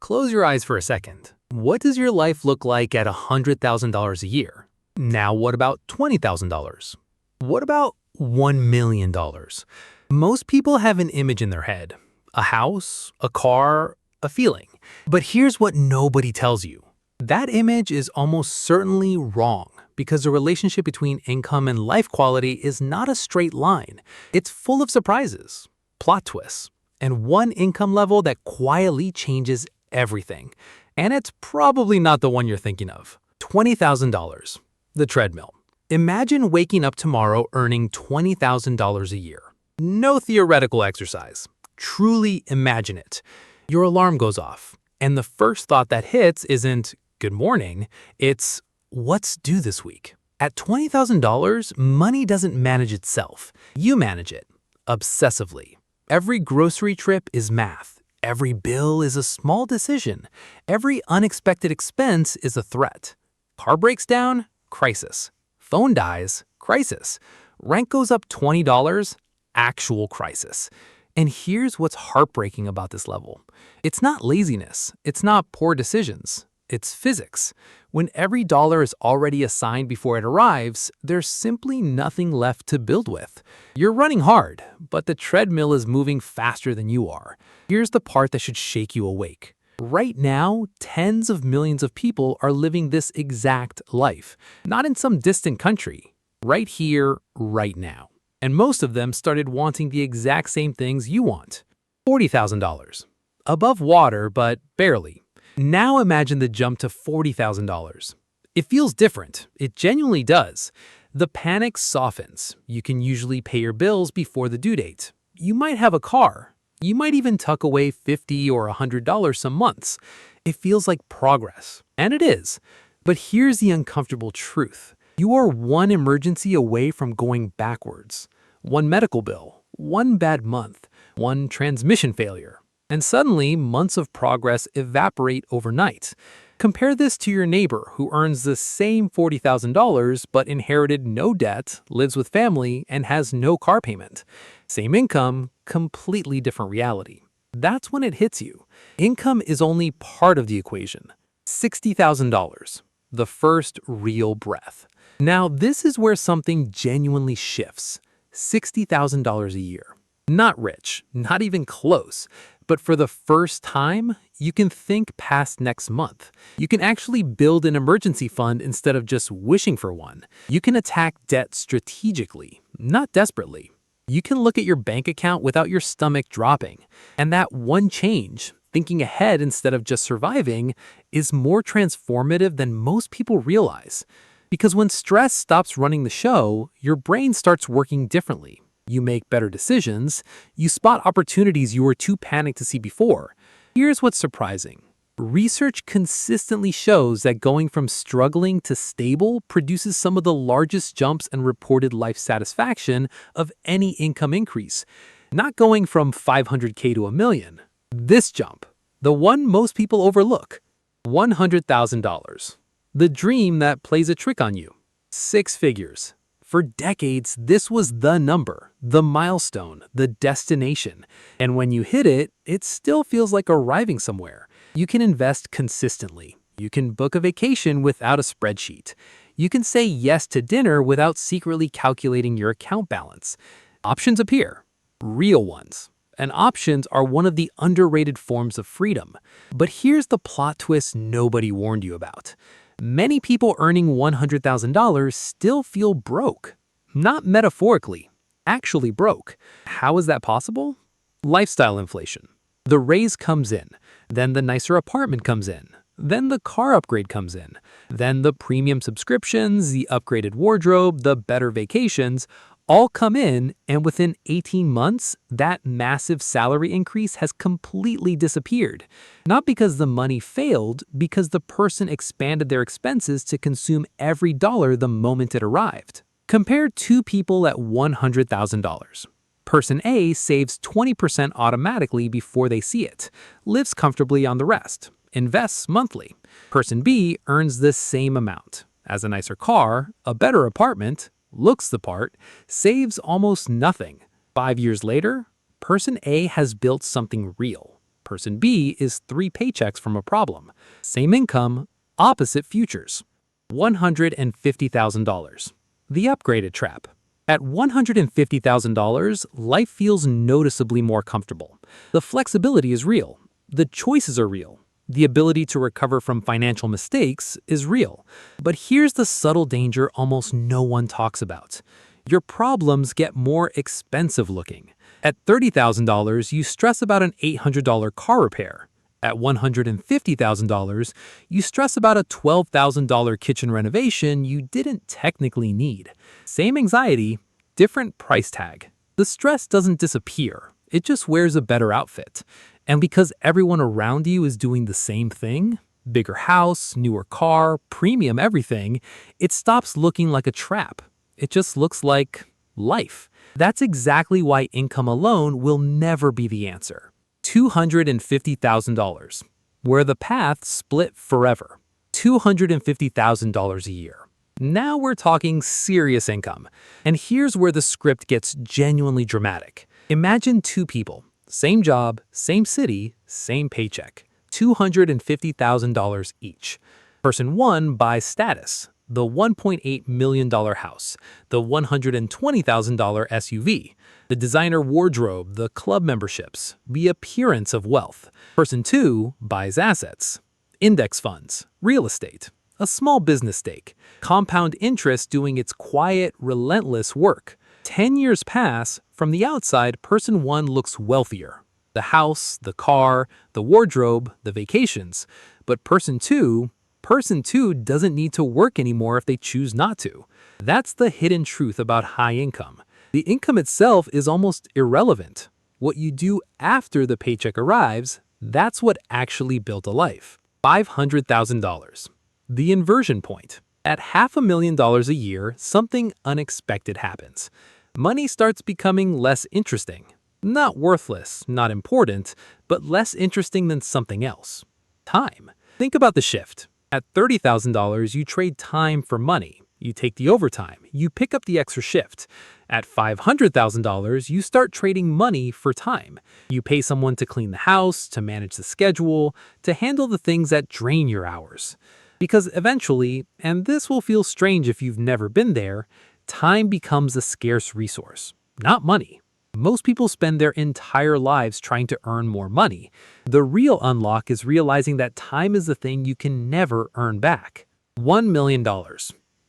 Close your eyes for a second. What does your life look like at $100,000 a year? Now what about $20,000? What about $1 million? Most people have an image in their head. A house, a car, a feeling. But here's what nobody tells you. That image is almost certainly wrong because the relationship between income and life quality is not a straight line. It's full of surprises, plot twists, and one income level that quietly changes everything. And it's probably not the one you're thinking of. $20,000, the treadmill. Imagine waking up tomorrow earning $20,000 a year. No theoretical exercise. Truly imagine it. Your alarm goes off, and the first thought that hits isn't, "Good morning," it's, "What's due this week?" At $20,000, money doesn't manage itself. You manage it, obsessively. Every grocery trip is math. Every bill is a small decision. Every unexpected expense is a threat. Car breaks down, crisis. Phone dies, crisis. Rent goes up $20, actual crisis. And here's what's heartbreaking about this level. It's not laziness. It's not poor decisions. It's physics. When every dollar is already assigned before it arrives, there's simply nothing left to build with. You're running hard, but the treadmill is moving faster than you are. Here's the part that should shake you awake. Right now, tens of millions of people are living this exact life, not in some distant country, right here, right now. And most of them started wanting the exact same things you want. $40,000. Above water, but barely. Now imagine the jump to $40,000. It feels different. It genuinely does. The panic softens. You can usually pay your bills before the due date. You might have a car. You might even tuck away $50 or $100 some months. It feels like progress. And it is. But here's the uncomfortable truth. You are one emergency away from going backwards. One medical bill, one bad month, one transmission failure. And suddenly, months of progress evaporate overnight. Compare this to your neighbor who earns the same $40,000 but inherited no debt, lives with family, and has no car payment. Same income, completely different reality. That's when it hits you. Income is only part of the equation. $60,000, the first real breath. Now, this is where something genuinely shifts. $60,000 a year. Not rich, not even close. But for the first time, you can think past next month. You can actually build an emergency fund instead of just wishing for one. You can attack debt strategically, not desperately. You can look at your bank account without your stomach dropping. And that one change, thinking ahead instead of just surviving, is more transformative than most people realize. Because when stress stops running the show, your brain starts working differently. You make better decisions. You spot opportunities you were too panicked to see before. Here's what's surprising. Research consistently shows that going from struggling to stable produces some of the largest jumps in reported life satisfaction of any income increase. Not going from $500K to $1 million. This jump, the one most people overlook, $100,000. The dream that plays a trick on you. 6 figures. For decades, this was the number, the milestone, the destination. And when you hit it, it still feels like arriving somewhere. You can invest consistently. You can book a vacation without a spreadsheet. You can say yes to dinner without secretly calculating your account balance. Options appear. Real ones. And options are one of the underrated forms of freedom. But here's the plot twist nobody warned you about. Many people earning $100,000 still feel broke. Not metaphorically, actually broke. How is that possible? Lifestyle inflation. The raise comes in, then the nicer apartment comes in, then the car upgrade comes in, then the premium subscriptions, the upgraded wardrobe, the better vacations, all come in, and within 18 months, that massive salary increase has completely disappeared. Not because the money failed, because the person expanded their expenses to consume every dollar the moment it arrived. Compare 2 people at $100,000. Person A saves 20% automatically before they see it, lives comfortably on the rest, invests monthly. Person B earns the same amount, has a nicer car, a better apartment, looks the part, saves almost nothing. 5 years later, person A has built something real. Person B is 3 paychecks from a problem. Same income, opposite futures. $150,000. The upgraded trap. At $150,000, life feels noticeably more comfortable. The flexibility is real. The choices are real. The ability to recover from financial mistakes is real. But here's the subtle danger almost no one talks about. Your problems get more expensive looking. At $30,000, you stress about an $800 car repair. At $150,000, you stress about a $12,000 kitchen renovation you didn't technically need. Same anxiety, different price tag. The stress doesn't disappear. It just wears a better outfit. And because everyone around you is doing the same thing, bigger house, newer car, premium everything, it stops looking like a trap. It just looks like life. That's exactly why income alone will never be the answer. $250,000, where the paths split forever. $250,000 a year. Now we're talking serious income. And here's where the script gets genuinely dramatic. Imagine 2 people, same job, same city, same paycheck. $250,000 each. Person 1 buys status, the $1.8 million house, the $120,000 SUV, the designer wardrobe, the club memberships, the appearance of wealth. Person 2 buys assets, index funds, real estate, a small business stake, compound interest doing its quiet, relentless work. 10 years pass, from the outside, person 1 looks wealthier. The house, the car, the wardrobe, the vacations. But person 2 doesn't need to work anymore if they choose not to. That's the hidden truth about high income. The income itself is almost irrelevant. What you do after the paycheck arrives, that's what actually built a life. $500,000. The inversion point. At $500,000 a year, something unexpected happens. Money starts becoming less interesting. Not worthless, not important, but less interesting than something else. Time. Think about the shift. At $30,000, you trade time for money. You take the overtime. You pick up the extra shift. At $500,000, you start trading money for time. You pay someone to clean the house, to manage the schedule, to handle the things that drain your hours. Because eventually, and this will feel strange if you've never been there, time becomes a scarce resource, not money. Most people spend their entire lives trying to earn more money. The real unlock is realizing that time is the thing you can never earn back. $1 million.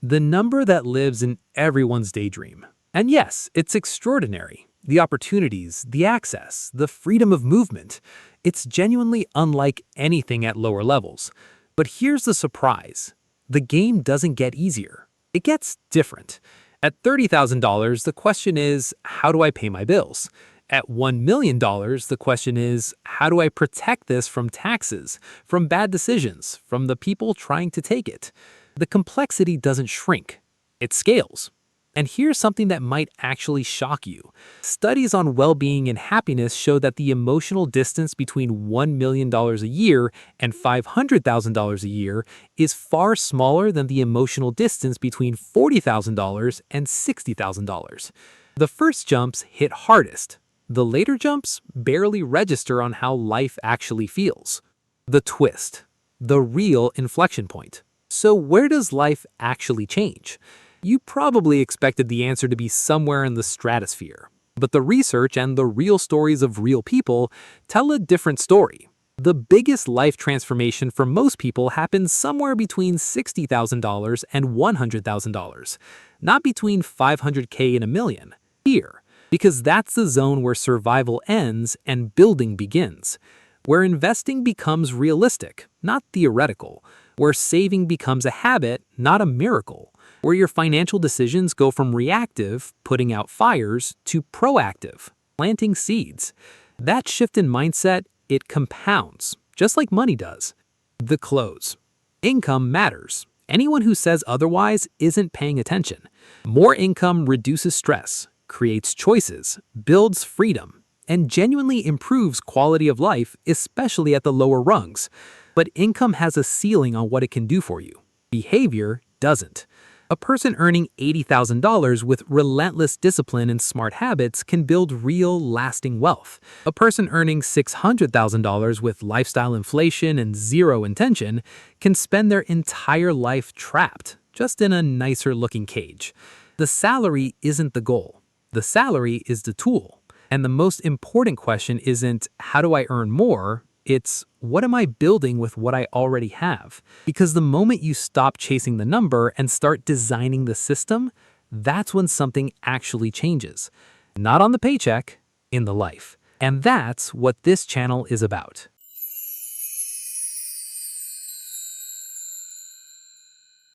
The number that lives in everyone's daydream. And yes, it's extraordinary. The opportunities, the access, the freedom of movement. It's genuinely unlike anything at lower levels. But here's the surprise. The game doesn't get easier. It gets different. At $30,000, the question is, how do I pay my bills? At $1 million, the question is, how do I protect this from taxes, from bad decisions, from the people trying to take it? The complexity doesn't shrink. It scales. And here's something that might actually shock you. Studies on well-being and happiness show that the emotional distance between $1 million a year and $500,000 a year is far smaller than the emotional distance between $40,000 and $60,000. The first jumps hit hardest. The later jumps barely register on how life actually feels. The twist. The real inflection point. So where does life actually change? You probably expected the answer to be somewhere in the stratosphere. But the research and the real stories of real people tell a different story. The biggest life transformation for most people happens somewhere between $60,000 and $100,000, not between $500K and $1 million. Here, because that's the zone where survival ends and building begins, where investing becomes realistic, not theoretical, where saving becomes a habit, not a miracle, where your financial decisions go from reactive, putting out fires, to proactive, planting seeds. That shift in mindset, it compounds, just like money does. The close. Income matters. Anyone who says otherwise isn't paying attention. More income reduces stress, creates choices, builds freedom, and genuinely improves quality of life, especially at the lower rungs. But income has a ceiling on what it can do for you. Behavior doesn't. A person earning $80,000 with relentless discipline and smart habits can build real, lasting wealth. A person earning $600,000 with lifestyle inflation and zero intention can spend their entire life trapped, just in a nicer-looking cage. The salary isn't the goal. The salary is the tool. And the most important question isn't, how do I earn more? It's, what am I building with what I already have? Because the moment you stop chasing the number and start designing the system, that's when something actually changes. Not on the paycheck, in the life. And that's what this channel is about.